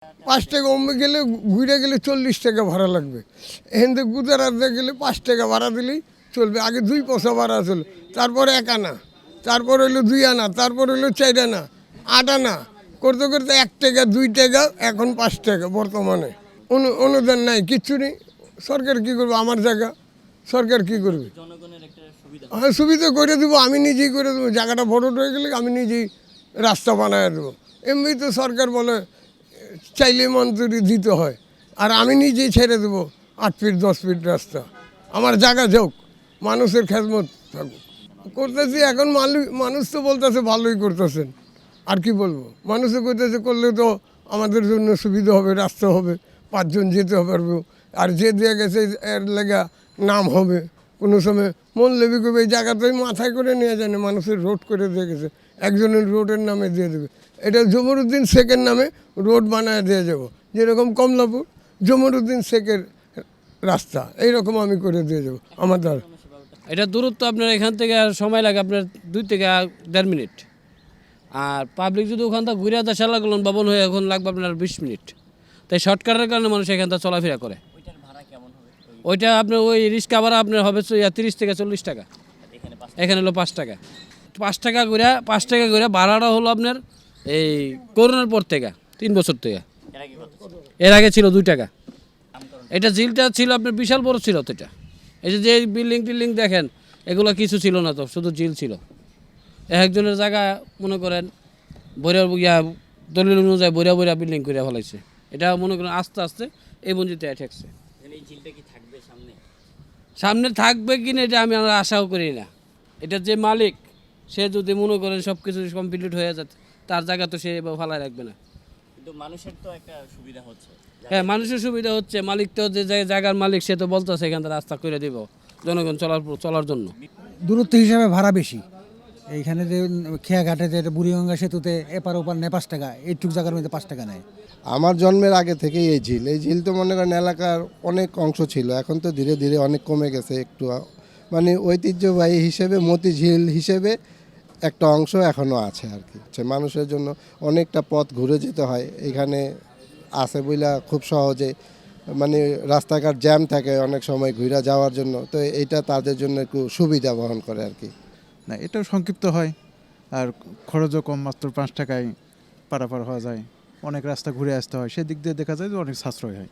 5 টাকা অমে গেলে ঘুরে গেলে 40 টাকা ভাড়া লাগবে। এখান থেকে গুজরাটে গেলে 5 টাকা ভাড়া দিলেই চলবে। আগে 2 পয়সা ভাড়া ছিল, তারপরে 1 আনা, তারপর হইলো 2 আনা, তারপর হইলো 4 আনা, 8 আনা করতে করতে 1 টাকা 2 টাকা, এখন 5 টাকা বর্তমানে। অনুদান নাই, কিচ্ছু নেই। সরকার কি করবে? আমার জায়গা, সরকার কি করবে? হ্যাঁ, সুবিধা করে দেবো, আমি নিজেই করে দেবো। জায়গাটা বড় হয়ে গেলে আমি নিজেই রাস্তা বানায় দেবো। এমনি তো সরকার বলে চাইলে মন্ত্রী দিতে হয়, আর আমি নিজেই ছেড়ে দেবো 8 ফিট 10 ফিট রাস্তা। আমার জায়গা যাক, মানুষের খেদমত থাকুক। করতেছি এখন, মানুষ তো বলতেছে ভালোই করতেছেন, আর কি বলবো? মানুষে করতেছে, করলে তো আমাদের জন্য সুবিধা হবে, রাস্তা হবে, 5 জন যেতে পারবো। আর যে দিয়ে গেছে এর লেগা নাম হবে। কোনো সময় মন লেবি করবে, এই জায়গাটাই মাথায় করে নিয়ে যায় না, মানুষের রোড করে দিয়ে গেছে, একজনের রোডের নামে দিয়ে দেবে। এটা জমরুদ্দিন শেখের নামে রোড বানায় দিয়ে যাব, যেরকম কমলাপুর জমরুদ্দিন শেখের রাস্তা, এইরকম আমি করে দিয়ে যাবো আমার দ্বারা। এটা দূরত্ব আপনার এখান থেকে আর সময় লাগে আপনার 2 থেকে 1.5 মিনিট। আর পাবলিক যদি ওখান থেকে ঘুরে আসা লাগলেন ভবন হয়ে, এখন লাগবে আপনার 20 মিনিট। তাই শর্টকাটের কারণে মানুষ এখান থেকে চলাফেরা করে। ওইটা আপনার ওই রিক্সা ভাড়া আপনার হবে 30 থেকে 40 টাকা, এখানে হলো 5 টাকা। 5 টাকা করে ভাড়াটা হলো আপনার এই করোনার পর থেকে 3 বছর থেকে। এর আগে ছিল 2 টাকা। এটা ঝিলটা ছিল আপনার বিশাল বড় ছিল তো। এটা এই যে বিল্ডিং টিল্ডিং দেখেন, এগুলো কিছু ছিল না তো, শুধু ঝিল ছিল। একজনের জায়গা মনে করেন বইরা দলিল অনুযায়ী বইরা বিল্ডিং করে ফেলাইছে। এটা মনে করেন আস্তে আস্তে এই মঞ্জিতে ঠেকছে। সামনে থাকবে কিনা এটা আমি আশাও করি না। এটা যে মালিক, সে যদি মনে করেন সব কিছু কমপ্লিট হয়ে যাচ্ছে, তার জায়গা তো সে ফালায় রাখবে না। কিন্তু মানুষের তো একটা সুবিধা হচ্ছে। হ্যাঁ, মানুষের সুবিধা হচ্ছে। মালিক তো যে জায়গার মালিক, সে তো বলতেছে এখান থেকে রাস্তা করে দিব জনগণ চলার জন্য। দূরত্ব হিসাবে ভাড়া বেশি। এইখানে যে খেয়াঘাটে যে বুড়িগঙ্গা সেতুতে এপার ওপার নেয় 5 টাকা, এইটুক জায়গার মধ্যে 5 টাকা নেয়। আমার জন্মের আগে থেকেই এই ঝিল তো মনে করেন এলাকার অনেক অংশ ছিল, এখন তো ধীরে ধীরে অনেক কমে গেছে। একটু মানে ঐতিহ্যবাহী হিসেবে মতিঝিল হিসেবে একটা অংশ এখনও আছে আর কি। মানুষের জন্য অনেকটা পথ ঘুরে যেতে হয়, এখানে আছে বইলা খুব সহজে মানে রাস্তাঘাট জ্যাম থাকে অনেক সময় ঘুরে যাওয়ার জন্য, তো এইটা তাদের জন্য একটু সুবিধা বহন করে আর কি। না, এটাও সংক্ষিপ্ত হয়, আর খরচও কম, মাত্র 5 টাকায় পারাপার হওয়া যায়। অনেক রাস্তা ঘুরে আসতে হয়, সেদিক দিয়ে দেখা যায় যে অনেক সাশ্রয় হয়।